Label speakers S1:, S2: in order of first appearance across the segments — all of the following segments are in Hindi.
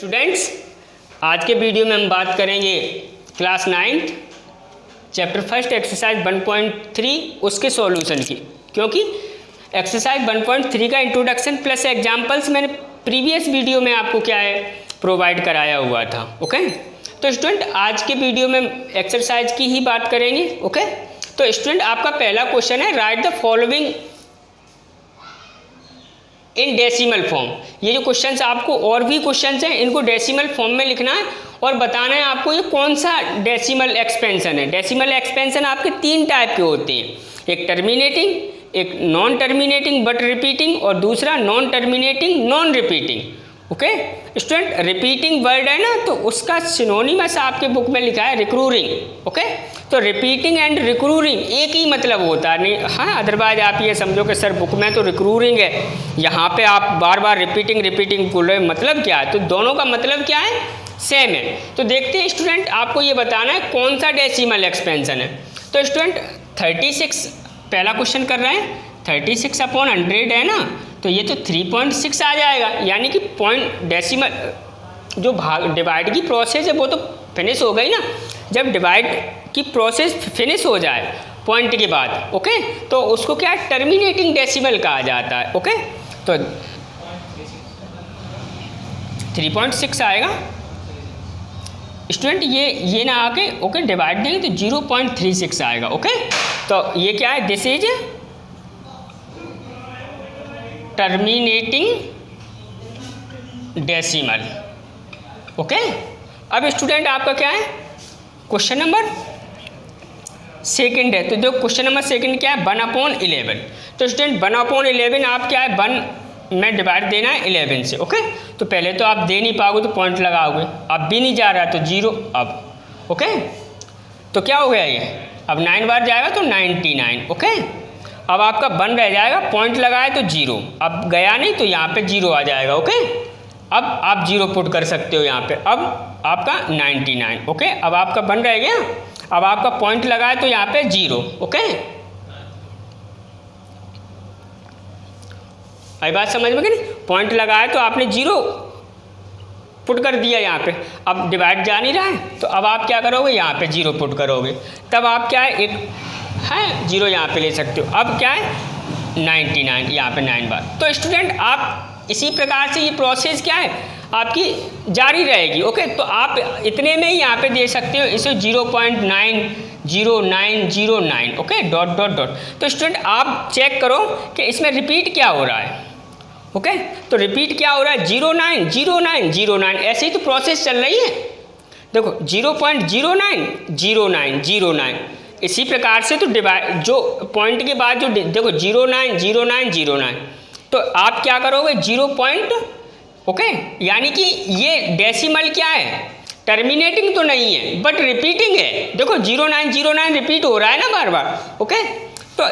S1: स्टूडेंट्स, आज के वीडियो में हम बात करेंगे क्लास 9 चैप्टर फर्स्ट एक्सरसाइज 1.3 उसके सॉल्यूशन की। क्योंकि एक्सरसाइज 1.3 का इंट्रोडक्शन प्लस एग्जाम्पल्स मैंने प्रीवियस वीडियो में आपको क्या है प्रोवाइड कराया हुआ था। ओके, तो स्टूडेंट आज के वीडियो में एक्सरसाइज की ही बात करेंगे। ओके, तो स्टूडेंट आपका पहला क्वेश्चन है right the following in decimal form. ये जो क्वेश्चंस आपको और भी क्वेश्चंस हैं इनको डेसिमल फॉर्म में लिखना है और बताना है आपको ये कौन सा डेसिमल एक्सपेंशन है। डेसिमल एक्सपेंशन आपके 3 टाइप के होते हैं, एक टर्मिनेटिंग, एक नॉन टर्मिनेटिंग बट रिपीटिंग और दूसरा non terminating non repeating. Okay student, repeating word है ना तो उसका सिनोनिमस आपके बुक में लिखा है रिक्रूरिंग। ओके, तो रिपीटिंग एंड रिक्रूरिंग एक ही मतलब होता है नहीं। हाँ, अदरवाइज आप ये समझो कि सर बुक में तो रिक्रूरिंग है, यहाँ पे आप बार बार रिपीटिंग बोल रहे, मतलब क्या है? तो दोनों का मतलब क्या है? सेम है। तो देखते हैं स्टूडेंट, आपको ये बताना है कौन सा डेसिमल एक्सपेंशन है। तो स्टूडेंट 36 पहला क्वेश्चन कर रहे हैं, 36/100 है ना, तो ये तो 3.6 आ जाएगा। यानी कि पॉइंट डेसिमल जो भाग डिवाइड की प्रोसेस है वो तो फिनिश हो गई ना। जब डिवाइड की प्रोसेस फिनिश हो जाए पॉइंट के बाद, ओके, तो उसको क्या टर्मिनेटिंग डेसिमल कहा जाता है। ओके, तो 3.6 आएगा स्टूडेंट, ये ना आके ओके डिवाइड देंगे तो 0.36 आएगा। ओके, तो ये क्या है? This is terminating decimal. Okay, अब स्टूडेंट आपका क्या है? क्वेश्चन नंबर सेकंड है। तो जो क्वेश्चन नंबर सेकंड क्या है? 1/11। तो स्टूडेंट 1/11 आप क्या है 1 में डिवाइड देना है 11 से। ओके, तो पहले तो आप दे नहीं पाओगे तो पॉइंट लगाओगे, अब भी नहीं जा रहा तो 0 अब। ओके, तो क्या हो गया ये? अब 9 बार जाएगा तो 99। ओके, अब आपका 1 रह जाएगा, पॉइंट लगाए तो 0, अब गया नहीं तो यहाँ पे 0 आ जाएगा। ओके, अब आप 0 पुट कर सकते हो यहाँ पे, अब आपका 99। ओके, अब आपका 1 रह गया, अब आपका पॉइंट लगाए तो यहाँ पे 0। ओके, आई बात समझ में कि नहीं? पॉइंट लगाए तो आपने 0 पुट कर दिया यहाँ पे, अब डिवाइड जा नहीं रहा है तो अब आप क्या करोगे? यहाँ पे 0 पुट करोगे, तब आप क्या है एक है 0 यहाँ पे ले सकते हो। अब क्या है 99, यहाँ पे 9 बार। तो स्टूडेंट आप इसी प्रकार से ये प्रोसेस क्या है आपकी जारी रहेगी। ओके, तो आप इतने में ही यहाँ पे दे सकते हो इसे 0.90909। Okay, dot dot dot. तो स्टूडेंट आप चेक करो कि इसमें रिपीट क्या हो रहा है। ओके, तो रिपीट क्या हो रहा है? 090909 ऐसे ही तो प्रोसेस चल रही है। देखो 0.090909 इसी प्रकार से तो डिवाइड जो पॉइंट के बाद जो देखो 090909, तो आप क्या करोगे 0 पॉइंट। ओके, यानी कि ये डेसिमल क्या है? टर्मिनेटिंग तो नहीं है बट रिपीटिंग है। देखो 0909 रिपीट हो रहा है ना बार बार। ओके, तो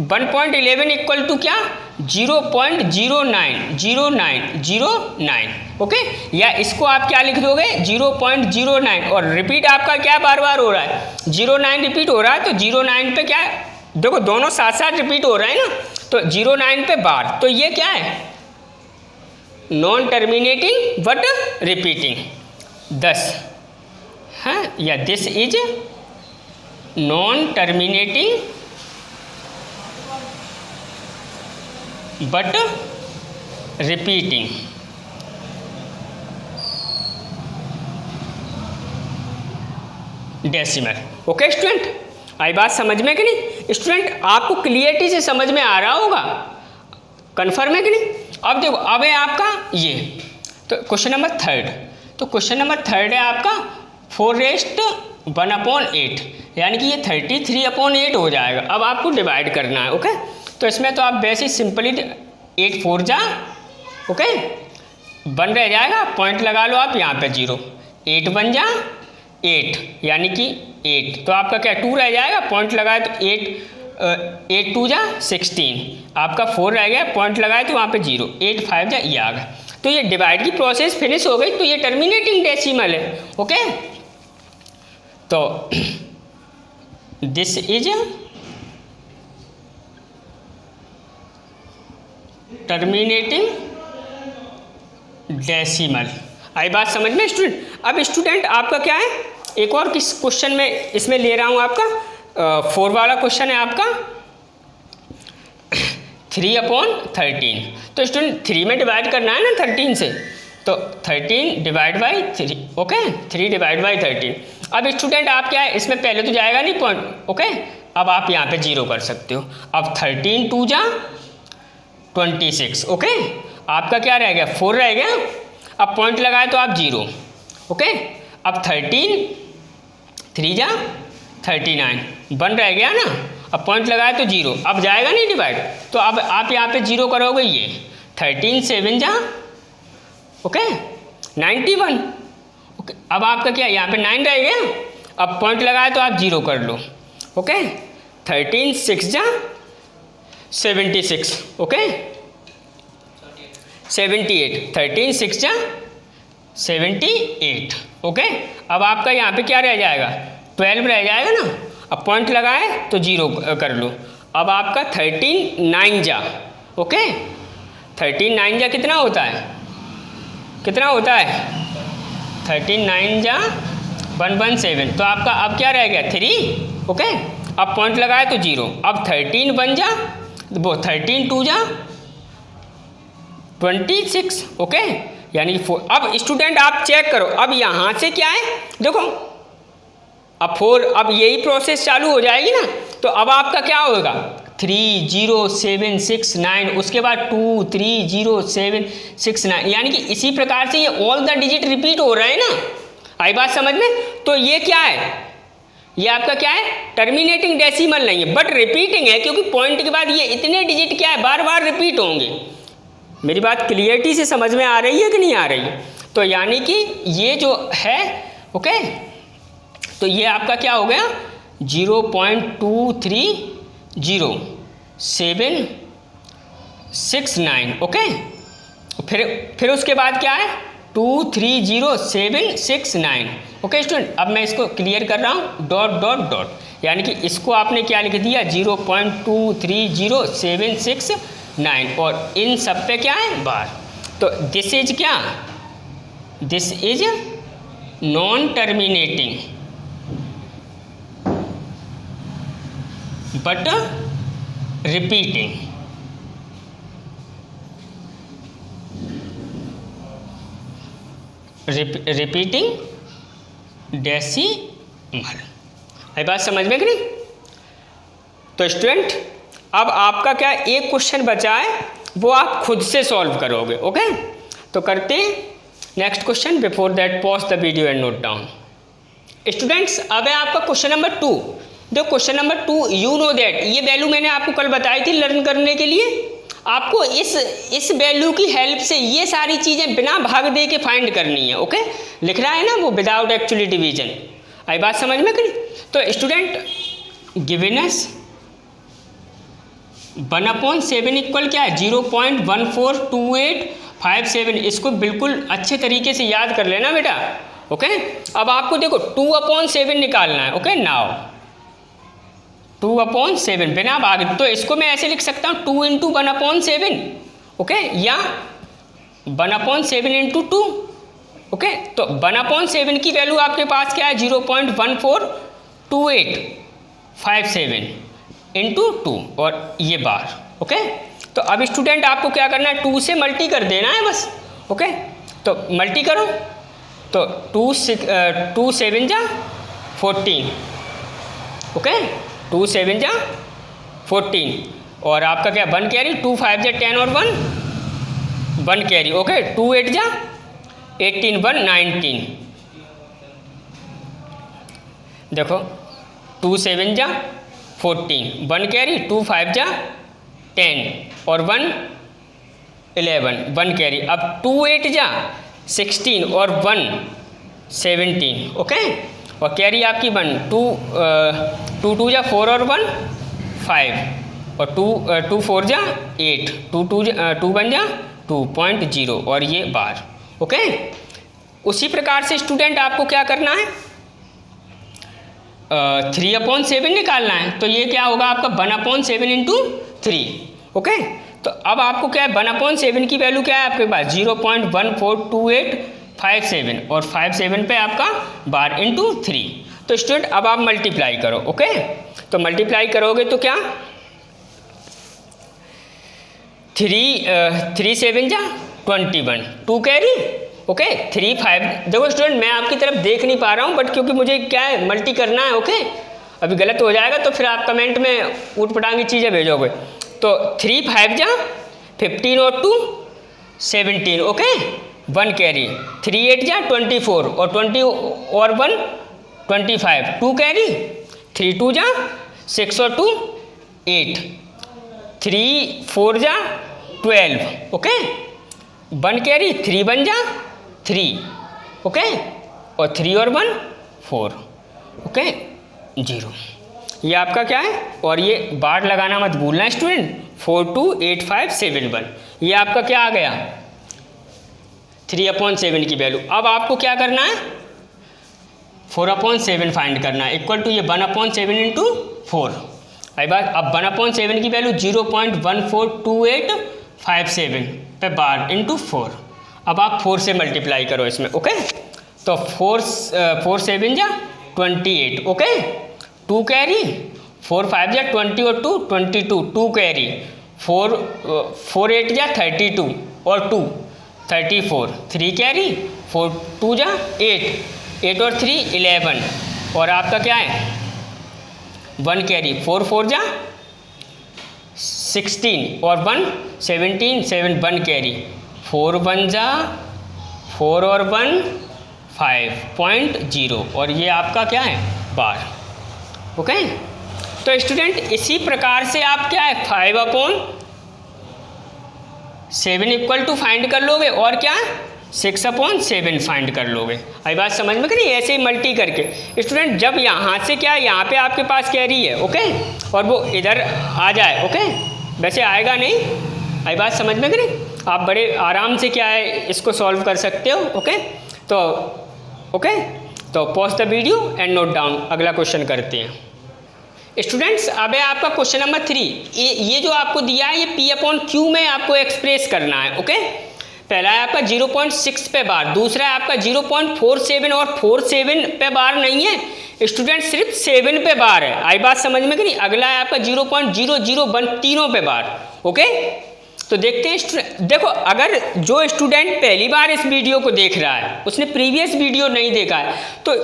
S1: 1.11 इक्वल टू क्या? 0.090909। ओके, या इसको आप क्या लिख दोगे 0.09, और रिपीट आपका क्या बार बार हो रहा है? 09 रिपीट हो रहा है तो 09 पे क्या है? देखो दोनों साथ साथ रिपीट हो रहे हैं ना, तो 09 पे बार, तो ये क्या है? नॉन टर्मिनेटिंग बट रिपीटिंग 10 है, या this is non terminating but repeating. Decimal. Okay student, आई बात समझ में कि नहीं? स्टूडेंट आपको क्लियरिटी से समझ में आ रहा होगा, कन्फर्म है कि नहीं? अब देखो, अब है आपका ये तो क्वेश्चन नंबर 3। तो क्वेश्चन नंबर 3 है आपका 4⁰1/8, यानी कि ये 33/8 हो जाएगा। अब आपको डिवाइड करना है। ओके, तो इसमें तो आप वैसे सिंपली 8 4 जा, ओके 1 रह जाएगा, पॉइंट लगा लो आप यहाँ पे 0, 8 1 जा 8, यानी कि 8, तो आपका क्या 2 रह जाएगा, पॉइंट लगाए तो 8 2 जा 16, आपका 4 रह गया, पॉइंट लगाए तो वहाँ पे 0, 8 5 जा ये आ गया। तो ये डिवाइड की प्रोसेस फिनिश हो गई, तो ये टर्मिनेटिंग डेसिमल है। ओके, तो दिस इज टर्मिनेटिंग डेसिमल। आई बात समझ में स्टूडेंट? अब स्टूडेंट आपका क्या है, एक और किस क्वेश्चन में इसमें ले रहा हूँ आपका 4 वाला क्वेश्चन है आपका 3/13। तो स्टूडेंट 3 में डिवाइड करना है ना 13 से, तो 13 divide by 3, okay 3 divide by 13। अब स्टूडेंट आप क्या है, इसमें पहले तो जाएगा नहीं पॉइंट, ओके अब आप यहाँ पे 0 कर सकते हो। अब 13 2 जा 26, ओके आपका क्या रह गया 4 रह गया। अब पॉइंट लगाए तो आप 0, ओके अब 13 3 जा 39, 1 रह गया ना, अब पॉइंट लगाए तो 0, अब जाएगा नहीं डिवाइड, तो अब आप यहाँ पे 0 करोगे, ये 13 7 जा ओके 91, ओके अब आपका क्या यहाँ पे 9 रह गया, अब पॉइंट लगाए तो आप 0 कर लो, ओके 13 6 जा 76, ओके 78, 13 6 जा 78, ओके अब आपका यहाँ पे क्या रह जाएगा 12 रह जाएगा ना, अब पॉइंट लगाए तो 0 कर लो। अब आपका 13 9 जा, ओके 13 9 जा कितना होता है, कितना होता है 13 9 जा 117, तो आपका अब क्या रह गया 3, ओके अब पॉइंट लगाए तो 0, अब 13 1 जा वो 13 2 जा 26, ओके यानी 4। अब स्टूडेंट आप चेक करो, अब यहाँ से क्या है देखो, अब 4, अब यही प्रोसेस चालू हो जाएगी ना, तो अब आपका क्या होगा 3 0 7 6 9, उसके बाद 2 3 0 7 6 9, यानी कि इसी प्रकार से ये ऑल द डिजिट रिपीट हो रहे हैं ना, आई बात समझ में? तो ये क्या है, ये आपका क्या है टर्मिनेटिंग डेसिमल नहीं है बट रिपीटिंग है, क्योंकि पॉइंट के बाद ये इतने डिजिट क्या है बार बार रिपीट होंगे। मेरी बात क्लियरिटी से समझ में आ रही है कि नहीं आ रही है? तो यानी कि ये जो है ओके, तो ये आपका क्या हो गया 0.230769, ओके फिर उसके बाद क्या है 230769, ओके स्टूडेंट। अब मैं इसको क्लियर कर रहा हूँ डॉट डॉट डॉट, यानी कि इसको आपने क्या लिख दिया 0.230769 और इन सब पे क्या है बार। तो दिस इज क्या, this is non terminating but repeating, repeating decimal. है बात समझ में कि नहीं? तो स्टूडेंट अब आपका क्या एक क्वेश्चन बचा है, वो आप खुद से सॉल्व करोगे, ओके तो करते हैं next question. Before that pause the video and note down. Students अब है आपका क्वेश्चन नंबर 2। देखो question number 2, you know that, ये वैल्यू मैंने आपको कल बताई थी लर्न करने के लिए। आपको इस वैल्यू की हेल्प से ये सारी चीज़ें बिना भाग दे के फाइंड करनी है, ओके लिख रहा है ना वो विदाउट एक्चुअली डिवीजन। आई बात समझ में करी? तो स्टूडेंट गिवेनस 1/7 इक्वल क्या है 0.142857, इसको बिल्कुल अच्छे तरीके से याद कर लेना बेटा, ओके अब आपको देखो 2/7 निकालना है, ओके नाउ 2/7 बिना भाग, तो इसको मैं ऐसे लिख सकता हूँ 2 × 1/7, ओके या 1/7 × 2, ओके तो 1/7 की वैल्यू आपके पास क्या है 0.142857 × 2 और ये बार, ओके तो अब स्टूडेंट आपको क्या करना है 2 से मल्टी कर देना है बस, ओके तो मल्टी करो तो 2 7 जा 14, ओके 2 7 जा 14 और आपका क्या 1 कैरी, 2 5 जा 10 और 1 कैरी, ओके 2 8 जा 18 1 19, देखो 2 7 जा 14 1 कैरी, 2 5 जा 10 और 1 11 1 कैरी, अब 2 8 जा 16 और 1 17, ओके और कैरी आपकी 1 2 2 जा 4 और 1 5 और 2 4 जा 8 2 1 जा 2.0 और ये बार, ओके उसी प्रकार से स्टूडेंट आपको क्या करना है 3/7 निकालना है। तो ये क्या होगा आपका 1/7 × 3, ओके तो अब आपको क्या है 1/7 की वैल्यू क्या है आपके पास 0.1428 57 और 57 पे आपका बार इंटू 3। तो स्टूडेंट अब आप मल्टीप्लाई करो। ओके, तो मल्टीप्लाई करोगे तो क्या 3 7 जा 21, 2 कैरी। ओके 3 5। देखो स्टूडेंट मैं आपकी तरफ देख नहीं पा रहा हूँ, बट क्योंकि मुझे क्या है मल्टी करना है। ओके अभी गलत हो जाएगा तो फिर आप कमेंट में ऊट-पटांग की चीज़ें भेजोगे। तो 3 5 जा 15 और 2 17। Okay 1 carry. 3 8 जा 24 और 20 और 1 25, 2 कैरी। 3 2 जा 6 और 2 8, 3 4 जा 12। Okay 1 carry. 3 1 जा 3। ओके और 3 और 1 4। ओके 0। ये आपका क्या है, और ये बार लगाना मत भूलना स्टूडेंट। 428571 ये आपका क्या आ गया 3/7 की वैल्यू। अब आपको क्या करना है 4/7 फाइंड करना है, इक्वल टू ये 1/7 इंटू 4। आई बात अब 1/7 की वैल्यू 0.142857 पे बार इंटू 4। अब आप 4 से मल्टीप्लाई करो इसमें। ओके तो 4 7 जा 28। Okay 2 carry. 4 5 जा 20 और 2 22, 2 कैरी। 4 8 जा 32 और 2 34, 3 कैरी। 4 2 जा 8 और 3 11 और आपका क्या है 1 कैरी। 4 4 जा 16 और 1 17 7 1 कैरी। 4 1 जा 4 और 1 5.0 और ये आपका क्या है बार। ओके तो स्टूडेंट इसी प्रकार से आप क्या है 5/7 इक्वल टू फाइंड कर लोगे और क्या 6/7 फाइंड कर लोगे। आई बात समझ में करिए, ऐसे ही मल्टी करके स्टूडेंट जब यहाँ से क्या यहाँ पे आपके पास कैरी है। ओके और वो इधर आ जाए। ओके वैसे आएगा नहीं। आई बात समझ में करिए, आप बड़े आराम से क्या है इसको सॉल्व कर सकते हो। ओके तो pause the video and note down. अगला क्वेश्चन करते हैं स्टूडेंट्स। अब है आपका क्वेश्चन नंबर 3। ये जो आपको दिया है ये P/Q में आपको एक्सप्रेस करना है। ओके पहला है आपका 0.6 पे बार, दूसरा है आपका 0.47 और 47 पे बार नहीं है स्टूडेंट, सिर्फ 7 पे बार है। आई बात समझ में कि नहीं। अगला है आपका 0.001 तीनों पे बार। ओके तो देखते हैं स्टूडेंट। देखो अगर जो स्टूडेंट पहली बार इस वीडियो को देख रहा है उसने प्रीवियस वीडियो नहीं देखा है तो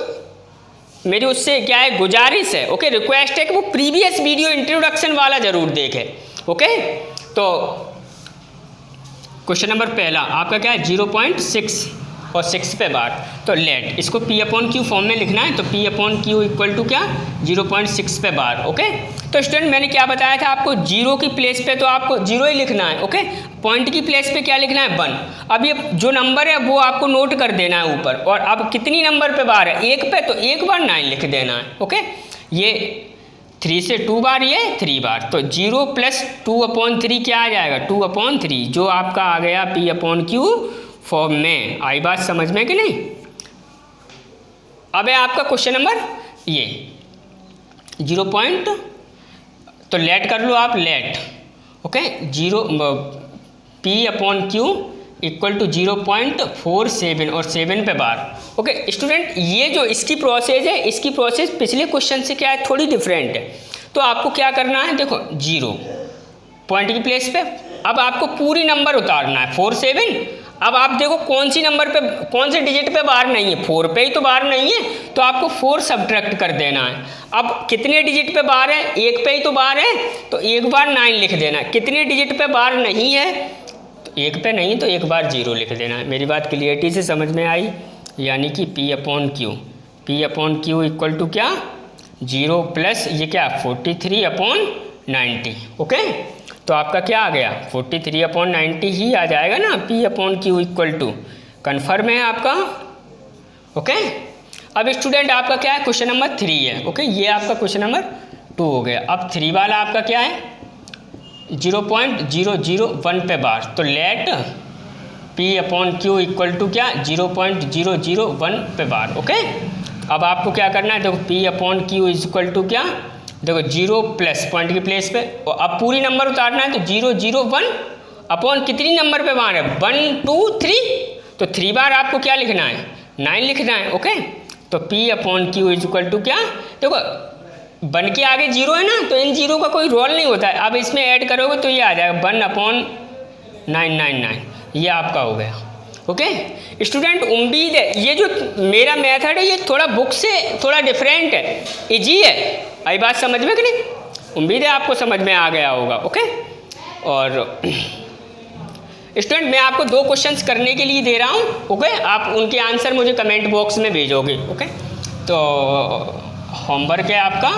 S1: मेरी उससे क्या है गुजारिश है। ओके रिक्वेस्ट है कि वो प्रीवियस वीडियो इंट्रोडक्शन वाला जरूर देखे। ओके तो क्वेश्चन नंबर पहला आपका क्या है 0.6 और 6 पे बार। तो लेट इसको P/Q फॉर्म में लिखना है। तो P/Q इक्वल टू क्या 0.6 पे बार। ओके तो स्टूडेंट मैंने क्या बताया था आपको, 0 की प्लेस पे तो आपको 0 ही लिखना है। ओके पॉइंट की प्लेस पे क्या लिखना है 1। अब ये जो नंबर है वो आपको नोट कर देना है ऊपर। और अब कितनी नंबर पे बार है 1 पे, तो 1 बार 9 लिख देना है। ओके ये 3 से 2 बार, ये 3 बार, तो 0 + 2/3 क्या आ जाएगा 2/3 जो आपका आ गया P/Q फॉर्म में। आई बात समझ में कि नहीं। अब है आपका क्वेश्चन नंबर ये 0. तो लेट कर लो आप late. Okay 0 P/Q equal to 0.47 और 7 पे बार। ओके स्टूडेंट ये जो इसकी प्रोसेस है, इसकी प्रोसेस पिछले क्वेश्चन से क्या है थोड़ी डिफरेंट है। तो आपको क्या करना है देखो 0 पॉइंट की प्लेस पे, अब आपको पूरी नंबर उतारना है 4 7। अब आप देखो कौन सी नंबर पे कौन से डिजिट पे बार नहीं है, 4 पे ही तो बार नहीं है, तो आपको 4 सब्ट्रैक्ट कर देना है। अब कितने डिजिट पे बार है 1 पे ही तो बार है, तो 1 बार 9 लिख देना। कितने डिजिट पे बार नहीं है तो 1 पे नहीं तो 1 बार 0 लिख देना है। मेरी बात क्लियरिटी से समझ में आई। यानी कि P/Q इक्वल टू क्या 0 प्लस ये क्या 43/90। ओके तो आपका क्या आ गया 43/90 ही आ जाएगा ना P/Q इक्वल टू। कन्फर्म है आपका। ओके अब स्टूडेंट आपका क्या है क्वेश्चन नंबर 3 है। ओके ये आपका क्वेश्चन नंबर 2 हो गया। अब 3 वाला आपका क्या है 0.001 पे बार। तो लेट P/Q इक्वल टू क्या 0.001 पे बार। ओके अब आपको क्या करना है देखो P/Q इक्वल टू क्या देखो 0 प्लस पॉइंट की प्लेस पे, और अब पूरी नंबर उतारना है तो 0 0 1 अपॉन कितनी नंबर पे बार है 1 2 3 तो 3 बार आपको क्या लिखना है, 9 लिखना है। ओके, तो P/Q इज इक्वल टू क्या, देखो 1 के आगे 0 है ना, तो इन 0 का कोई रोल नहीं होता है। अब इसमें ऐड करोगे तो ये आ जाएगा 1/999, ये आपका हो गया। ओके स्टूडेंट, उम्मीद है ये जो मेरा मेथड है ये थोड़ा बुक से थोड़ा डिफरेंट है, इजी है। आई बात समझ में कि नहीं? उम्मीद है आपको समझ में आ गया होगा। ओके, और स्टूडेंट मैं आपको 2 क्वेश्चंस करने के लिए दे रहा हूँ। ओके, आप उनके आंसर मुझे कमेंट बॉक्स में भेजोगे। ओके, तो होमवर्क है आपका,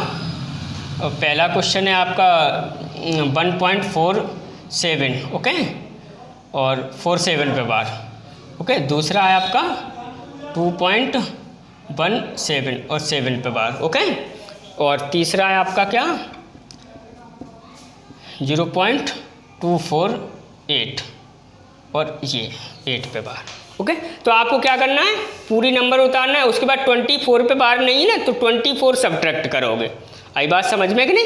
S1: पहला क्वेश्चन है आपका 1.47, ओके, और 47 पे बार। ओके, दूसरा है आपका 2.17 और 7 पे बार। ओके, और तीसरा है आपका क्या 0.248 और ये 8 पे बार। ओके, तो आपको क्या करना है, पूरी नंबर उतारना है, उसके बाद 24 पे बार नहीं है ना, तो 24 सब्ट्रैक्ट करोगे। आई बात समझ में कि नहीं?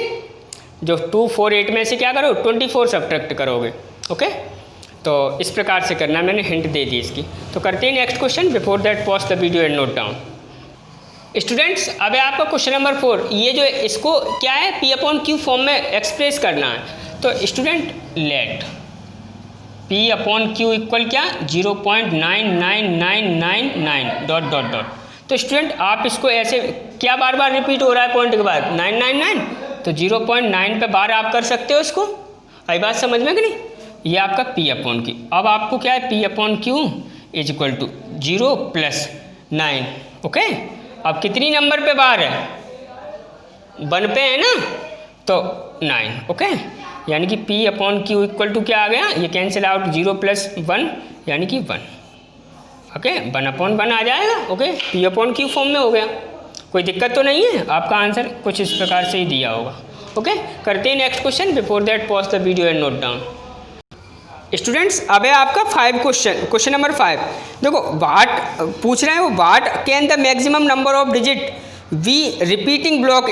S1: जो 248 में से क्या करो, 24 सब्ट्रैक्ट करोगे। ओके, तो इस प्रकार से करना, मैंने हिंट दे दी इसकी। तो करते हैं next question. Before that pause the video and note down. Students, अब है आपका क्वेश्चन नंबर 4। ये जो इसको क्या है, P/Q फॉर्म में एक्सप्रेस करना है। तो स्टूडेंट लेट P/Q इक्वल क्या, 0.99999 डॉट डॉट डॉट। तो स्टूडेंट आप इसको ऐसे क्या बार बार रिपीट हो रहा है पॉइंट के बाद 999, तो 0.9 पे बार आप कर सकते हो इसको। आई बात समझ में कि नहीं? ये आपका P/Q। अब आपको क्या है, P/Q is equal to 0 + 9। Okay, अब कितनी नंबर पे बार है, 1 पे है ना, तो 9। ओके, यानी कि P/Q इक्वल टू क्या आ गया, ये कैंसिल आउट, 0 + 1 यानी कि 1। ओके, 1/1 आ जाएगा। ओके, P/Q फॉर्म में हो गया, कोई दिक्कत तो नहीं है। आपका आंसर कुछ इस प्रकार से ही दिया होगा। ओके, करते हैं next question. Before that pause the video and note down. Students, अब है आपका 5 क्वेश्चन नंबर 5। देखो वाट पूछ रहे हैं, वो what can the maximum number of digit we repeating block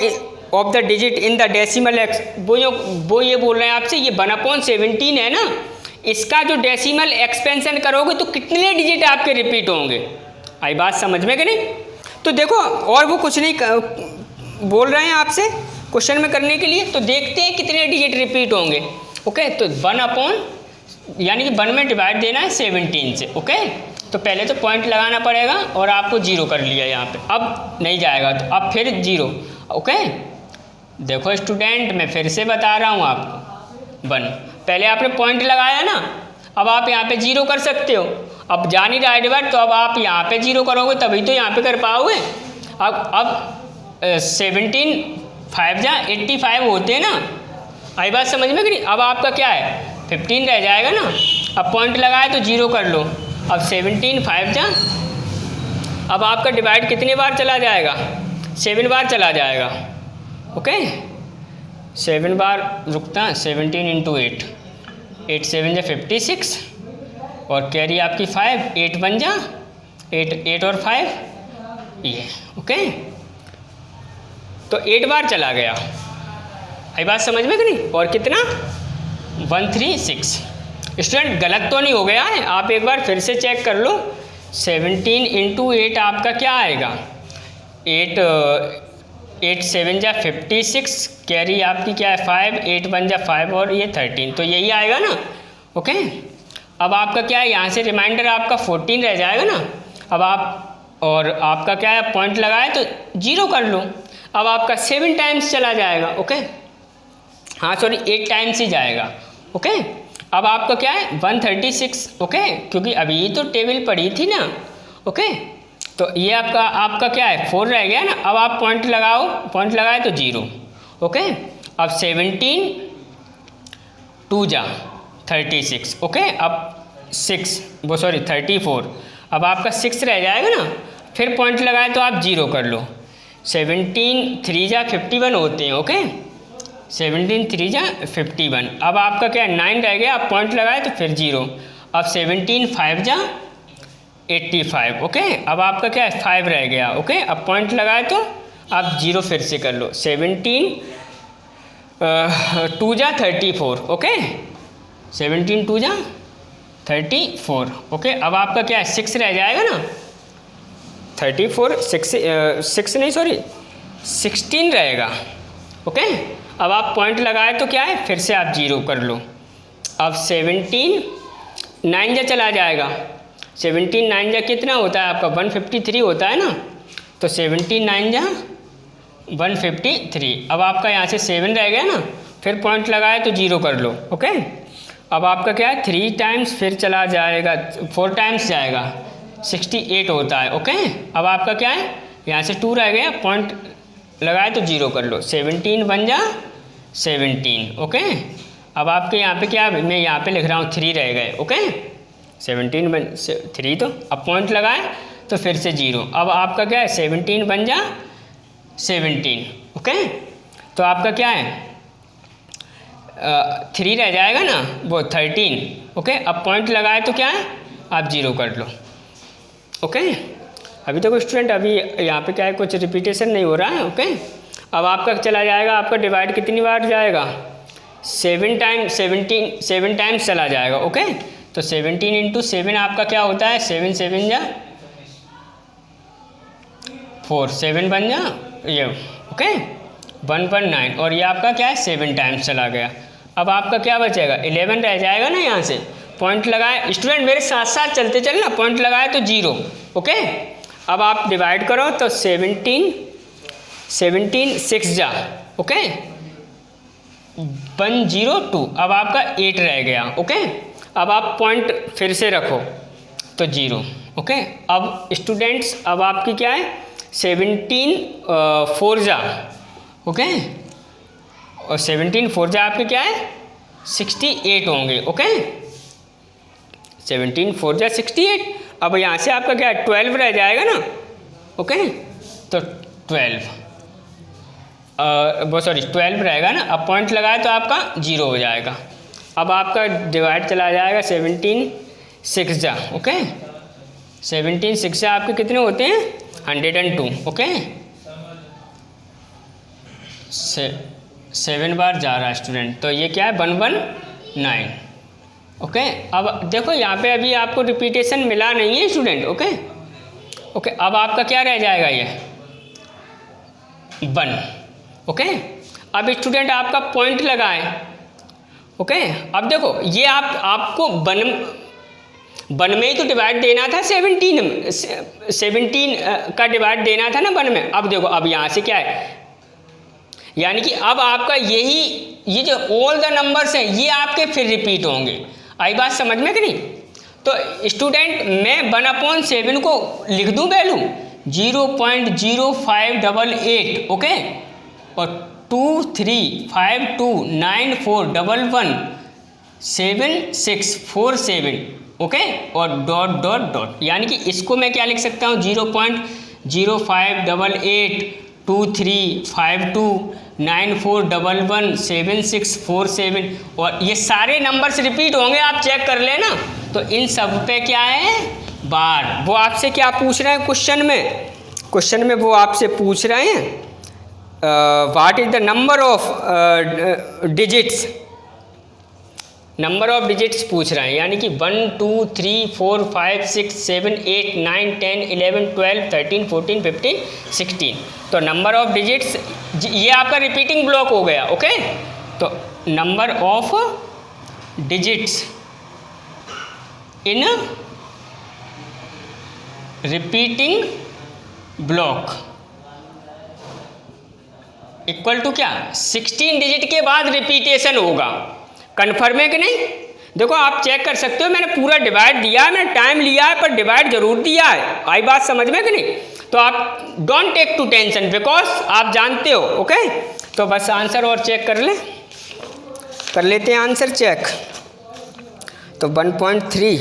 S1: of the digit in the decimal X. वो ये बोल रहे हैं आपसे, ये 1/17 है ना, इसका जो डेसिमल एक्सपेंशन करोगे तो कितने डिजिट आपके रिपीट होंगे। आई बात समझ में कि नहीं? तो देखो, और वो कुछ नहीं बोल रहे हैं आपसे क्वेश्चन में करने के लिए, तो देखते हैं कितने डिजिट रिपीट होंगे। ओके, तो 1 यानी कि 1 में डिवाइड देना है 17 से। ओके, तो पहले तो पॉइंट लगाना पड़ेगा और आपको 0 कर लिया यहाँ पे, अब नहीं जाएगा, तो अब फिर 0। ओके, देखो स्टूडेंट, मैं फिर से बता रहा हूँ आपको, 1 पहले आपने पॉइंट लगाया ना, अब आप यहाँ पे 0 कर सकते हो। अब जा नहीं रहा है डिवाइड, तो अब आप यहाँ पे 0 करोगे तभी तो यहाँ पे कर पाओगे। अब 17 5 जा 85 होते हैं ना। आई बात समझ में कि नहीं? अब आपका क्या है, 15 रह जाएगा ना। अब पॉइंट लगाए तो 0 कर लो। अब 17 5 जा, अब आपका डिवाइड कितने बार चला जाएगा, 7 बार चला जाएगा। ओके, 7 बार रुकता है, 17 × 8, 8 7 जा 56, और कैरी आपकी 5, 8 1 जा 8 और 5 ये। ओके, तो 8 बार चला गया। आई बात समझ में कि नहीं? और कितना, 136। स्टूडेंट गलत तो नहीं हो गया है, आप एक बार फिर से चेक कर लो। 17 × 8 आपका क्या आएगा, 8 7 जा 56, कैरी आपकी क्या है 5, 8 1 जा 5 और ये 13, तो यही आएगा ना। ओके, अब आपका क्या है, यहाँ से रिमाइंडर आपका 14 रह जाएगा ना। अब आप और आपका क्या है, पॉइंट लगाए तो 0 कर लो। अब आपका 7 टाइम्स चला जाएगा। ओके, हाँ सॉरी 8 टाइम्स ही जाएगा। ओके, अब आपका क्या है 136। ओके, क्योंकि अभी तो टेबल पड़ी थी ना। ओके, तो ये आपका क्या है 4 रह गया ना। अब आप पॉइंट लगाओ, पॉइंट लगाए तो 0। ओके, अब 17 2 जा 36। ओके, अब 34, अब आपका 6 रह जाएगा ना। फिर पॉइंट लगाए तो आप 0 कर लो। 17 3 जा 51 होते हैं। ओके, 17 3 जा 51। अब आपका क्या है 9 रह गया, आप पॉइंट लगाए तो फिर 0। अब 17 5 जा 85। ओके, अब आपका क्या है 5 रह गया। ओके, अब पॉइंट लगाए तो आप 0 फिर से कर लो। 17 2 जा 34। ओके, 17 2 जा 34। ओके, अब आपका क्या है 6 रह जाएगा ना, 34 6 नहीं सॉरी 16 रहेगा। ओके, अब आप पॉइंट लगाए तो क्या है, फिर से आप 0 कर लो। अब 17 9 जा चला जाएगा, 17 9 जा कितना होता है आपका 153 होता है ना, तो 17 9 जा 153। अब आपका यहाँ से 7 रह गया ना, फिर पॉइंट लगाए तो 0 कर लो। ओके, अब आपका क्या है 3 टाइम्स फिर चला जाएगा, 4 टाइम्स जाएगा, 68 होता है। ओके, अब आपका क्या है यहाँ से 2 रह गया, पॉइंट लगाए तो 0 कर लो, 17 बन जा 17। ओके, अब आपके यहाँ पे क्या, मैं यहाँ पे लिख रहा हूँ 3 रह गए। ओके, 17 बन 3 तो अब पॉइंट लगाए तो फिर से 0। अब आपका क्या है 17 बन जा 17। ओके, तो आपका क्या है 3 रह जाएगा ना, वो 13। ओके, अब पॉइंट लगाए तो क्या है आप 0 कर लो। ओके, अभी तो स्टूडेंट अभी यहाँ पे क्या है कुछ रिपीटेशन नहीं हो रहा है। ओके, अब आपका चला जाएगा, आपका डिवाइड कितनी बार जाएगा 7 टाइम्स चला जाएगा। ओके, तो 17 इंटू 7 आपका क्या होता है 7 7 जा 4, 7 बन जा ये। ओके, 119 और ये आपका क्या है 7 टाइम्स चला गया। अब आपका क्या बचेगा 11 रह जाएगा ना, यहाँ से पॉइंट लगाए, स्टूडेंट मेरे साथ साथ चलते चलना, पॉइंट लगाए तो 0। ओके, अब आप डिवाइड करो तो 17 6 जा। ओके, 102, अब आपका 8 रह गया। ओके, अब आप पॉइंट फिर से रखो तो 0। ओके, अब स्टूडेंट्स अब आपकी क्या है 17 4 जा। ओके, और 17 4 जा आपके क्या है 68 होंगे। ओके, 17 4 जा 68। अब यहाँ से आपका क्या है 12 रह जाएगा ना। ओके, तो 12 12 रहेगा ना, अब पॉइंट लगाए तो आपका 0 हो जाएगा। अब आपका डिवाइड चला जाएगा 17 6 जा। ओके, 17 6 जा आपके कितने होते हैं 102। ओके, 7 बार जा रहा है स्टूडेंट, तो ये क्या है 119। ओके, अब देखो यहाँ पे अभी आपको रिपीटेशन मिला नहीं है स्टूडेंट। ओके, ओके, अब आपका क्या रह जाएगा ये 1। ओके, अब स्टूडेंट आपका पॉइंट लगाए। ओके, अब देखो ये आपको 1 में ही तो डिवाइड देना था, 17 का डिवाइड देना था ना 1 में। अब देखो अब यहाँ से क्या है, यानी कि अब आपका ये जो ऑल द नंबर्स हैं ये आपके फिर रिपीट होंगे। आई बात समझ में कि नहीं? तो स्टूडेंट मैं 1/7 को लिख दूं वैल्यू 0.0588। ओके, और 235294117647। ओके, और डॉट डॉट डॉट, यानी कि इसको मैं क्या लिख सकता हूँ 0.0588235294117647। और ये सारे नंबर्स रिपीट होंगे, आप चेक कर लेना। तो इन सब पे क्या है बार, वो आपसे क्या पूछ रहे हैं क्वेश्चन में वो आपसे पूछ रहे हैं what is the number of digits, number of digits पूछ रहे हैं, यानी कि 1 2 3 4 5 6 7 8 9 10 11 12 13 14 15 16। तो नंबर ऑफ डिजिट्स ये आपका रिपीटिंग ब्लॉक हो गया। ओके, तो number of digits in repeating block equal to क्या 16 डिजिट के बाद रिपीटेशन होगा। कन्फर्म है कि नहीं? देखो आप चेक कर सकते हो, मैंने पूरा डिवाइड दिया है, मैंने टाइम लिया है, पर डिवाइड जरूर दिया है। आई बात समझ में कि नहीं? तो आप don't take to tension, because आप जानते हो। ओके, तो बस आंसर और चेक कर लेते हैं आंसर चेक। तो 1.3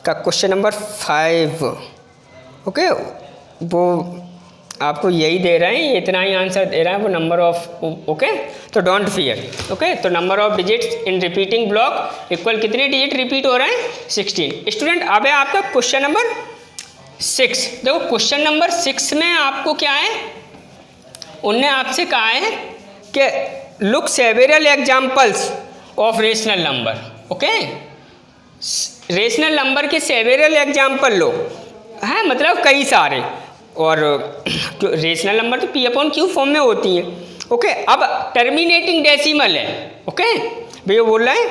S1: का क्वेश्चन नंबर 5। ओके, वो आपको यही दे रहे हैं, इतना ही आंसर दे रहा है वो नंबर ऑफ। ओके, तो डोंट फियर। ओके, तो number of digits in repeating block equal कितने डिजिट रिपीट हो रहे हैं 16। स्टूडेंट अब है आपका क्वेश्चन नंबर 6। देखो क्वेश्चन नंबर 6 में आपको क्या है, उनने आपसे कहा है कि look several examples of rational number. Okay, rational number के सेवेरल एग्जाम्पल लो, है मतलब कई सारे, और रेशनल नंबर तो पी अपॉन क्यू फॉर्म में होती हैं। ओके, अब टर्मिनेटिंग डेसिमल है। ओके भैया बोल रहे हैं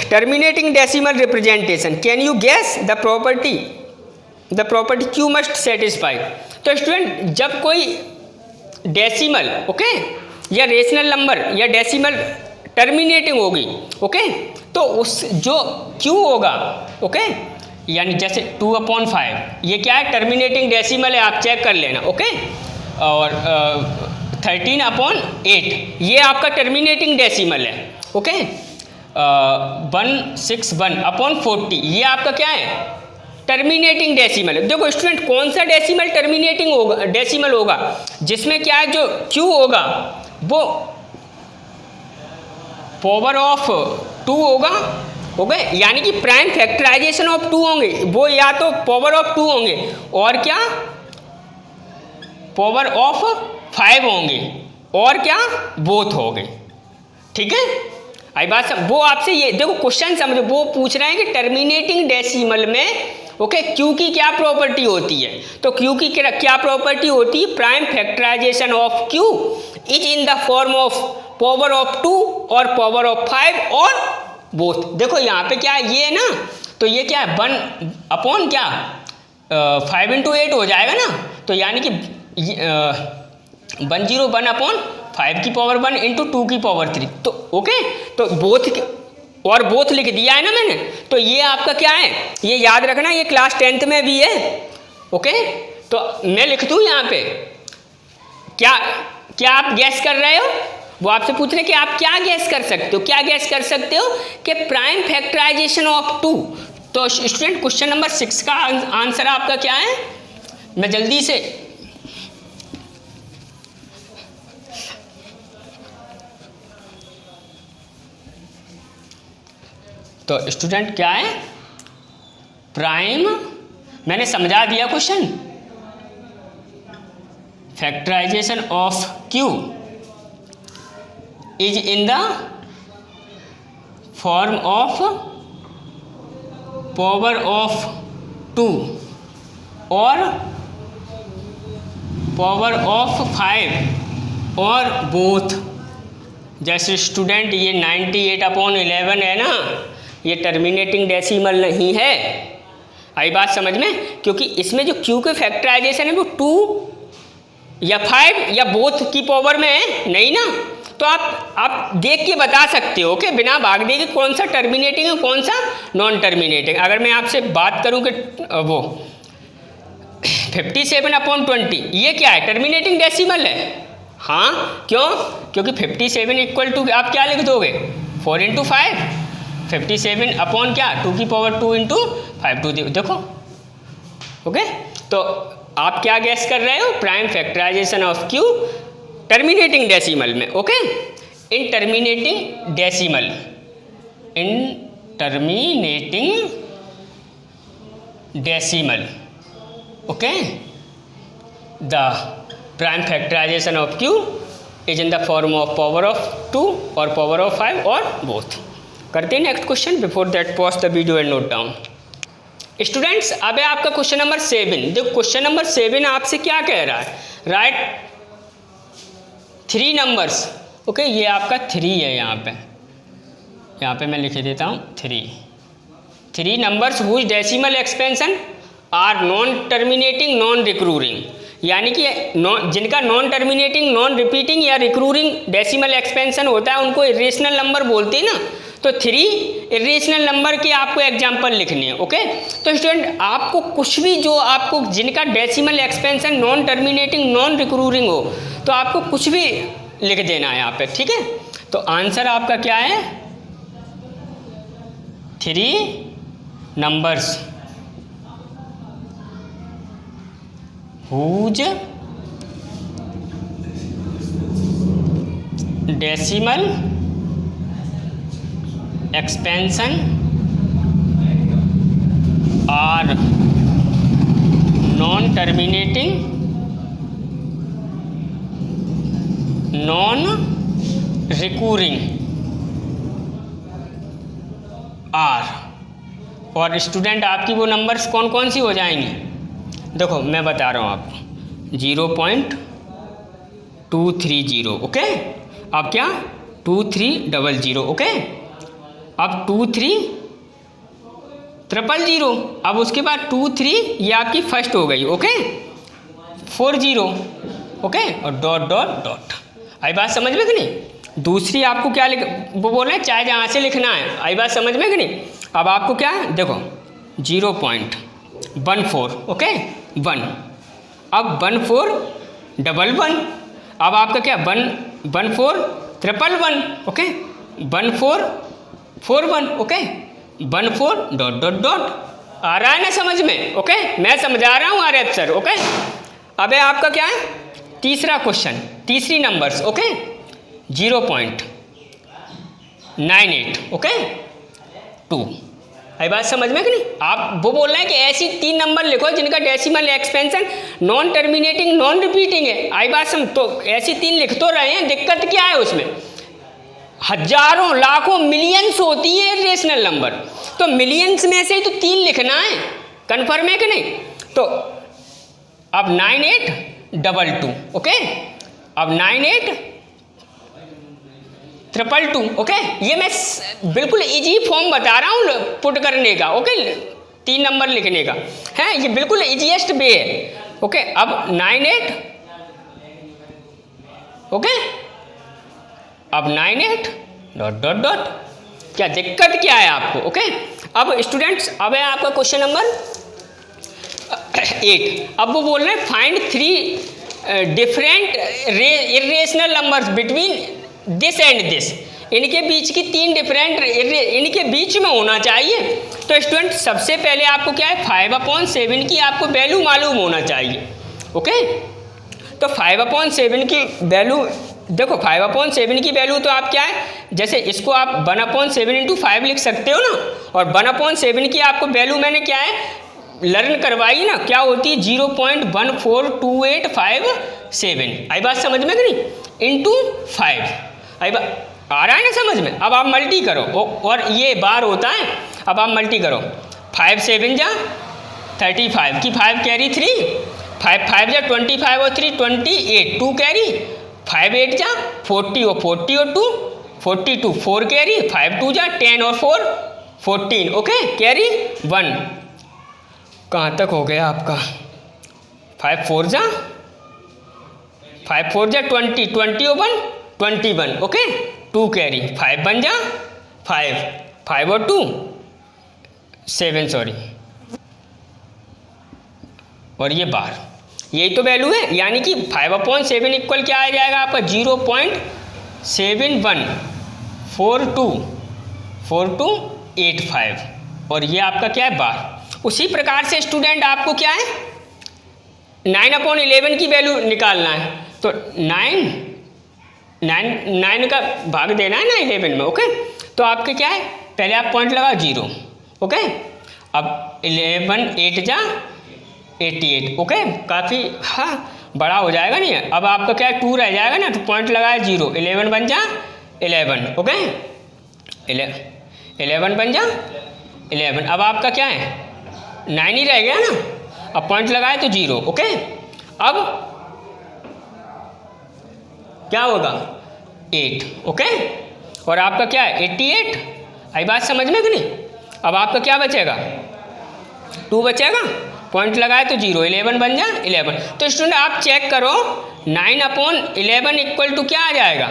S1: terminating decimal representation, can you gas the property Q must satisfy. तो स्टूडेंट जब कोई डेसिमल ओके या रेशनल नंबर या डेसिमल टर्मिनेटिंग होगी, ओके, तो उस जो क्यू होगा, ओके, यानी जैसे 2/5 ये क्या है, टर्मिनेटिंग डेसिमल है, आप चेक कर लेना। ओके, और 13/8 ये आपका टर्मिनेटिंग डेसिमल है। ओके, 161/40 ये आपका क्या है, टर्मिनेटिंग डेसिमल है। देखो स्टूडेंट कौन सा डेसिमल टर्मिनेटिंग होगा, डेसिमल होगा जिसमें क्या है, जो क्यू होगा वो पावर ऑफ 2 होगा। ओके, यानी कि प्राइम फैक्टराइजेशन ऑफ 2 होंगे, वो या तो पावर ऑफ 2 होंगे और क्या पावर ऑफ 5 होंगे, और क्या बोथ होंगे। ठीक है, आई बात वो आपसे ये देखो क्वेश्चन समझो, वो पूछ रहे हैं कि टर्मिनेटिंग डेसिमल में ओके क्यू की क्या प्रॉपर्टी होती है। तो क्यू की क्या प्रॉपर्टी होती है, prime factorisation of Q is in the form of power of 2 और पावर ऑफ 5 और बोथ। देखो यहाँ पे क्या है, ये है ना, तो ये क्या है 1/5 × 8 हो जाएगा ना, तो यानी कि 101/5 की पावर 1 × 2 की पावर 3। तो ओके, तो बोथ लिख दिया है ना मैंने, तो ये आपका क्या है, ये याद रखना, ये क्लास 10th में भी है। ओके, तो मैं लिख दूँ यहाँ पे, क्या आप गैस कर रहे हो, वो आपसे पूछ रहे कि आप क्या गैस कर सकते हो, क्या गैस कर सकते हो कि प्राइम फैक्टराइजेशन ऑफ 2। तो स्टूडेंट क्वेश्चन नंबर 6 का आंसर आपका क्या है, मैं जल्दी से तो स्टूडेंट क्या है, प्राइम, मैंने समझा दिया question, factorisation of Q is in the form of power of 2 और पावर ऑफ 5 और बोथ। जैसे स्टूडेंट ये 98/11 है ना, ये टर्मिनेटिंग डेसिमल नहीं है, आई बात समझ में, क्योंकि इसमें जो क्यू के फैक्टराइजेशन है वो 2 या 5 या बोथ की पावर में है नहीं ना। तो आप देख के बता सकते हो कि बिना भाग दे के कौन सा टर्मिनेटिंग है कौन सा नॉन टर्मिनेटिंग। अगर मैं आपसे बात करूं कि वो 57/20 ये क्या है, टर्मिनेटिंग डेसिमल है। हाँ, क्यों, क्योंकि 57 = आप क्या लिख दोगे, 4 × 5, 57 क्या 2 की पावर 2 × 5 2 देखो। ओके, तो आप क्या गैस कर रहे हो, prime factorisation of Q terminating decimal में। Okay, in terminating decimal okay, the prime factorisation of Q is in the form of power of 2 और पावर ऑफ 5 और बोथ। करते हैं next question, before that pause the video and note down. Students अब है आपका क्वेश्चन नंबर 7। देखो क्वेश्चन नंबर 7 आपसे क्या कह रहा है, राइट 3 नंबर्स। ओके, ये आपका 3 है, यहाँ पे मैं लिख देता हूँ 3 numbers whose decimal expansion are non terminating non recurring, यानी कि जिनका नॉन टर्मिनेटिंग नॉन रिपीटिंग या रिक्रूरिंग डेसिमल एक्सपेंशन होता है उनको इरेशनल नंबर बोलते हैं ना। तो 3 इरेशनल नंबर के आपको एग्जाम्पल लिखने हैं। ओके, तो स्टूडेंट आपको कुछ भी जो आपको जिनका decimal expansion non terminating non recurring हो तो आपको कुछ भी लिख देना है यहाँ पे। ठीक है, तो आंसर आपका क्या है, 3 numbers whose decimal expansion are non-terminating non-recurring are और स्टूडेंट आपकी वो नंबर्स कौन कौन सी हो जाएंगी, देखो मैं बता रहा हूँ आपको, 0.230, ओके। अब क्या 2300, ओके। अब 2300, अब उसके बाद 23, ये आपकी फर्स्ट हो गई, ओके। 40, ओके, और डॉट डॉट डॉट। आई बात समझ में कि नहीं? दूसरी आपको क्या वो बोल रहे हैं, चाहे जहाँ से लिखना है। आई बात समझ में कि नहीं? अब आपको क्या है, देखो 0.14, ओके, 1। अब 1411, अब आपका क्या 14111, okay, 1441, okay, 14 dot dot dot. आ रहा है ना समझ में? ओके, मैं समझा रहा हूँ आर्यत सर, ओके। अब आपका क्या है, तीसरा क्वेश्चन, तीसरी नंबर्स, ओके, 0.98, ओके, 2। आई बात समझ में कि नहीं? आप वो बोल रहे हैं कि ऐसी 3 नंबर लिखो जिनका decimal expansion non terminating non repeating है। आई बात समझ, तो ऐसी 3 लिख तो रहे हैं, दिक्कत क्या है उसमें? हजारों लाखों मिलियंस होती है इरेशनल नंबर, तो मिलियंस में से ही तो 3 लिखना है, कन्फर्म है कि नहीं? तो अब 9822, ओके, अब 98222, ओके। ये मैं बिल्कुल इजी फॉर्म बता रहा हूँ पुट करने का, ओके, 3 नंबर लिखने का है, ये बिल्कुल इजीएस्ट वे है, ओके। अब 98, ओके, अब 98 डॉट डॉट डॉट। क्या दिक्कत क्या है आपको, ओके। अब स्टूडेंट्स, अब है आपका क्वेश्चन नंबर 8। अब वो बोल रहे हैं find 3 different irrational numbers between this and this. इनके बीच की 3 डिफरेंट, इनके बीच में होना चाहिए। तो स्टूडेंट सबसे पहले आपको क्या है, 5/7 की आपको वैल्यू मालूम होना चाहिए, ओके। तो 5/7 की वैल्यू, देखो 5/7 की वैल्यू तो आप क्या है, जैसे इसको आप 1/7 × 5 लिख सकते हो ना, और 1/7 की आपको वैल्यू मैंने क्या है लर्न करवाई ना, क्या होती है 0.14285 आई बात समझ में कि नहीं, इंटू 5। आई बात आ रहा है ना समझ में? अब आप मल्टी करो, और ये बार होता है, अब आप मल्टी करो, 5 7 जा 35 की 5 कैरी 3, 5 5 जा 25 और 3 28, 2 कैरी, 5 8 जा 40 और 40 और 2 42, 4 कैरी, 5 2 जा 10 और 4 14, ओके, कैरी 1। कहाँ तक हो गया आपका? 5 4 जा 20 20 और 1 21, ओके, 2 कैरी, 5 1 जा 5 5 और 2 7, सॉरी, और ये बार, यही तो वैल्यू है। यानी कि 5/7 इक्वल क्या आ जाएगा आपका 0.71424285, और ये आपका क्या है बार। उसी प्रकार से स्टूडेंट आपको क्या है 9/11 की वैल्यू निकालना है। तो 9 का भाग देना है ना 11 में, ओके। तो आपके क्या है, पहले आप पॉइंट लगाओ 0, ओके। अब 11 8 जा 88, ओके, काफ़ी हाँ बड़ा हो जाएगा नहीं है। अब आपका क्या है 2 रह जाएगा ना, तो पॉइंट लगाया 0, 11 बन जा 11, ओके, 11 बन जा 11। अब आपका क्या है 9 ही रह गया ना, अब पॉइंट लगाए तो 0, ओके। अब क्या होगा 8, ओके, और आपका क्या है 88। आई बात समझ में कि नहीं? अब आपका क्या बचेगा 2 बचेगा, पॉइंट लगाए तो 0, 11 बन जा 11। तो स्टूडेंट आप चेक करो 9/11 इक्वल टू क्या आ जाएगा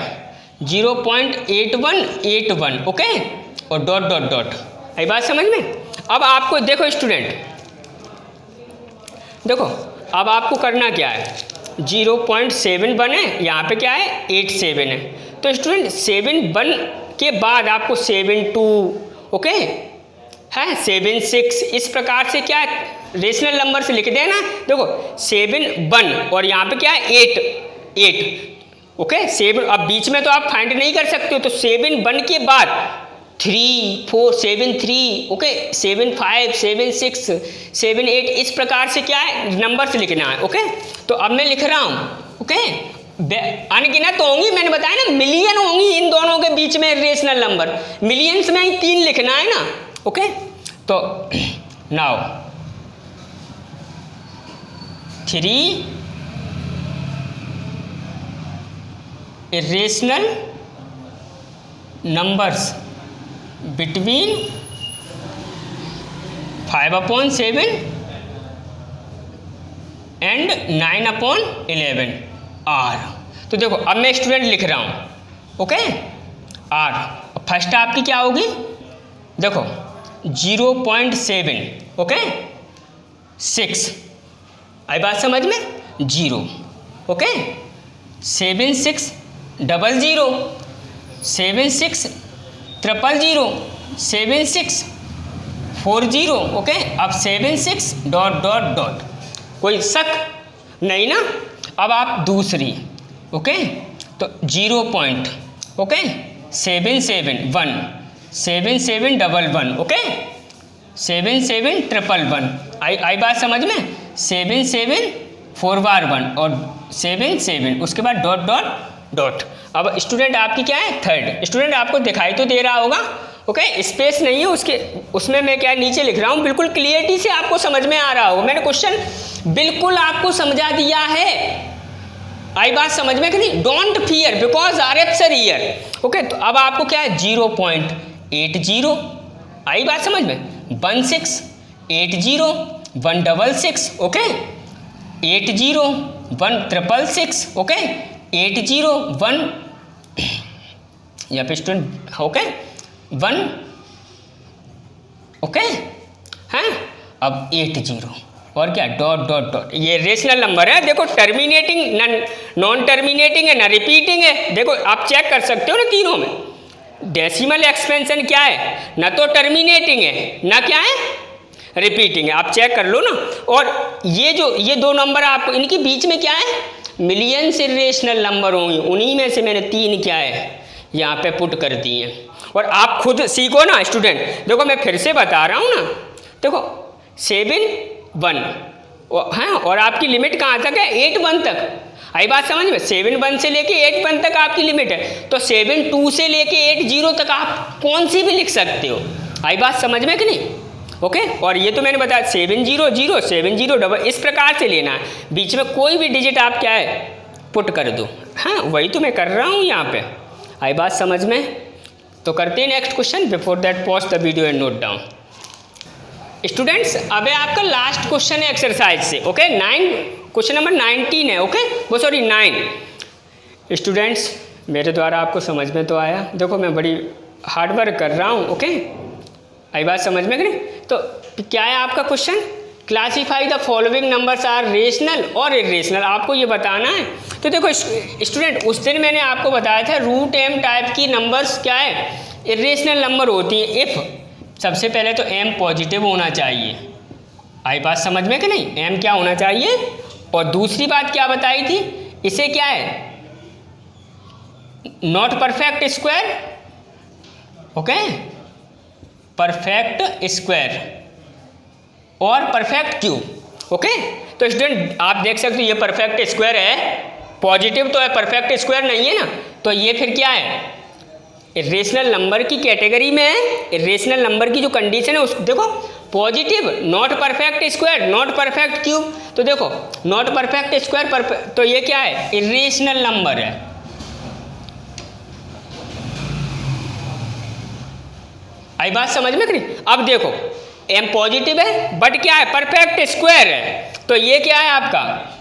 S1: 0.8181, ओके, और डॉट डॉट डॉट। आई बात समझ में? अब आपको देखो स्टूडेंट, देखो अब आपको करना क्या है, 0.7 बने, यहाँ पे क्या है 87 है। तो स्टूडेंट 7 बन के बाद आपको 72, ओके है 76, इस प्रकार से क्या है रेशनल नंबर से लिख देना। देखो 7 बन और यहाँ पे क्या है 8, ओके 7। अब बीच में तो आप फाइंड नहीं कर सकते हो, तो 7 बन के बाद 3 4 7 3, ओके 7 5 7 6 7 8, इस प्रकार से क्या है नंबर से लिखना है, ओके। तो अब मैं लिख रहा हूँ, ओके, अनगिनत होंगी, मैंने बताया ना मिलियन होंगी इन दोनों के बीच में रेशनल नंबर, मिलियंस में ही 3 लिखना है ना, ओके। तो now 3 irrational numbers between 5/7 and 9/11 are. तो देखो अब मैं स्टूडेंट लिख रहा हूँ, ओके, आर। फर्स्ट आपकी क्या होगी, देखो 0.7, ओके, 6, आई बात समझ में, 0, ओके, 7600, 7600, 7640, ओके। अब 76 ... कोई शक नहीं ना। अब आप दूसरी, ओके, तो 0. ओके 771, 7711, ओके, 77111, आई बात समझ में, 77411 और 77, उसके बाद ... अब स्टूडेंट आपकी क्या है, थर्ड। स्टूडेंट आपको दिखाई तो दे रहा होगा, ओके, स्पेस नहीं है उसमें मैं क्या नीचे लिख रहा हूँ, बिल्कुल क्लियरिटी से आपको समझ में आ रहा होगा। मैंने क्वेश्चन बिल्कुल आपको समझा दिया है, आई बात समझ में कि नहीं। Don't fear because R F sir here, okay. तो अब आपको क्या है 0.80, आई बात समझ में, 1680 166, ओके, 80 1666, ओके, 801 यहाँ पे स्टूडेंट, ओके, 1, ओके, हैं। अब 80 और क्या ... ये रेशनल नंबर है, देखो टर्मिनेटिंग नॉन टर्मिनेटिंग है ना रिपीटिंग है। देखो आप चेक कर सकते हो ना तीनों में। डेसिमल एक्सपेंशन क्या है, ना तो टर्मिनेटिंग है ना क्या है रिपीटिंग है, आप चेक कर लो ना। और ये दो नंबर आप इनके बीच में क्या है, मिलियन से रेशनल नंबर होंगे, उन्हीं में से मैंने 3 क्या है यहाँ पे पुट कर दिए। और आप खुद सीखो ना स्टूडेंट, देखो मैं फिर से बता रहा हूँ ना, देखो 7 1 हाँ, और आपकी लिमिट कहाँ तक है, 8 1 तक, आई बात समझ में। 7 1 से लेके 8 1 तक आपकी लिमिट है, तो 7 2 से लेके 8 0 तक आप कौन सी भी लिख सकते हो, आई बात समझ में कि नहीं, ओके। और ये तो मैंने बताया 7 0 0 7 0 इस प्रकार से लेना है, बीच में कोई भी डिजिट आप क्या है पुट कर दो, हाँ वही तो मैं कर रहा हूँ यहाँ पे, आई बात समझ में। तो करते हैं next question, before that pause the video and note down. Students अब आपका लास्ट क्वेश्चन है एक्सरसाइज से, ओके, 9 क्वेश्चन नंबर 19 है, ओके, वो सॉरी 9। स्टूडेंट्स मेरे द्वारा आपको समझ में तो आया, देखो मैं बड़ी हार्ड वर्क कर रहा हूँ, ओके, आई बात समझ में कि नहीं। तो क्या है आपका question, classify the following numbers are rational और इरेशनल, आपको ये बताना है। तो देखो स्टूडेंट उस दिन मैंने आपको बताया था रूट m टाइप की नंबर्स क्या है इरेशनल नंबर होती है इफ़ सबसे पहले तो m पॉजिटिव होना चाहिए, आई बात समझ में कि नहीं, m क्या होना चाहिए। और दूसरी बात क्या बताई थी, इसे क्या है not perfect square, okay, perfect square और परफेक्ट क्यूब, ओके। तो स्टूडेंट आप देख सकते हो ये परफेक्ट स्क्वायर है, पॉजिटिव तो है, परफेक्ट स्क्वायर नहीं है ना, तो ये फिर क्या है इरेशनल नंबर की कैटेगरी में है। इरेशनल नंबर की जो कंडीशन है उस देखो positive, not perfect square, not perfect cube, तो देखो नॉट परफेक्ट स्क्वायर तो ये क्या है इरेशनल नंबर है, आई बात समझ में कि नहीं। अब देखो m पॉजिटिव है बट क्या है परफेक्ट स्क्वायर है, तो ये क्या है आपका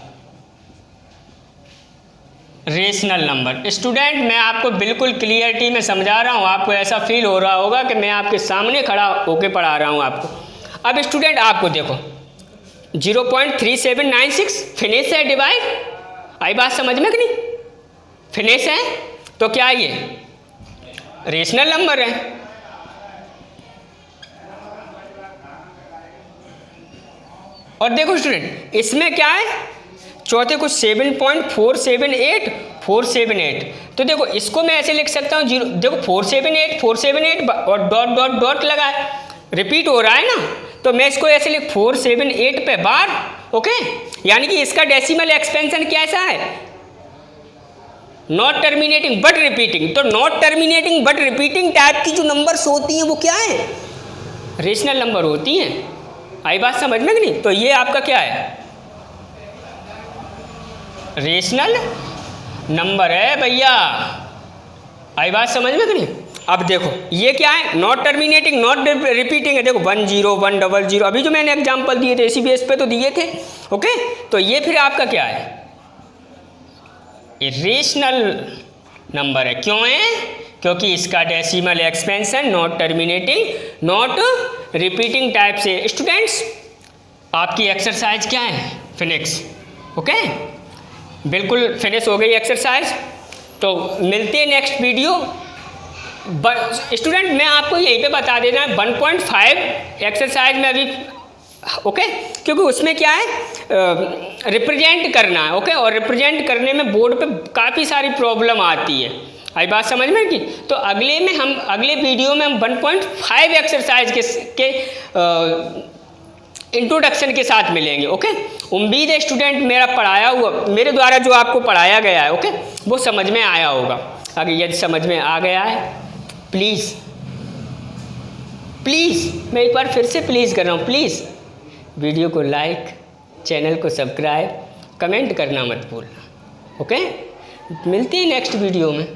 S1: रेशनल नंबर। स्टूडेंट मैं आपको बिल्कुल क्लियरिटी में समझा रहा हूँ, आपको ऐसा फील हो रहा होगा कि मैं आपके सामने खड़ा होके पढ़ा रहा हूँ आपको। अब स्टूडेंट आपको देखो 0.3796 फिनिश है डिवाइड, आई बात समझ में कि नहीं, फिनिश है तो क्या ये रेशनल नंबर है। और देखो स्टूडेंट इसमें क्या है चौथे को 7.478 478, तो देखो इसको मैं ऐसे लिख सकता हूँ देखो 478 और डॉट लगा है, रिपीट हो रहा है ना, तो मैं इसको ऐसे लिख 478 पे बार, ओके, यानी कि इसका डेसिमल एक्सपेंशन कैसा है नॉट टर्मिनेटिंग बट रिपीटिंग। तो not terminating but repeating type की जो नंबर्स होती हैं वो क्या है रेशनल नंबर होती हैं। आई बात समझ में कि नहीं? तो ये आपका क्या है, रेशनल नंबर है भैया। आई बात समझ में कि नहीं? अब देखो ये क्या है, नॉट टर्मिनेटिंग नॉट रिपीटिंग है। देखो 1 0 1 0 0, अभी जो मैंने एग्जांपल दिए थे इसी बेस पे तो दिए थे। ओके, तो ये फिर आपका क्या है, ये रेशनल नंबर है। क्यों है? क्योंकि इसका decimal expansion not terminating not repeating type से। स्टूडेंट्स आपकी एक्सरसाइज क्या है, फिनिक्स। ओके, बिल्कुल फिनिश हो गई एक्सरसाइज। तो मिलते हैं नेक्स्ट वीडियो। स्टूडेंट मैं आपको यहीं पे बता देना 1.5 एक्सरसाइज में अभी, ओके, क्योंकि उसमें क्या है, रिप्रेजेंट करना है। ओके, और रिप्रेजेंट करने में बोर्ड पे काफ़ी सारी प्रॉब्लम आती है। आई बात समझ में कि? तो अगले वीडियो में हम 1.5 एक्सरसाइज के इंट्रोडक्शन के साथ मिलेंगे। ओके, उम्मीद है स्टूडेंट मेरे द्वारा जो आपको पढ़ाया गया है, ओके, वो समझ में आया होगा। अगर यदि समझ में आ गया है, प्लीज़ मैं एक बार फिर से प्लीज़ कर रहा हूँ, प्लीज़ वीडियो को लाइक, चैनल को सब्सक्राइब, कमेंट करना मत भूलना। ओके, मिलते हैं नेक्स्ट वीडियो में।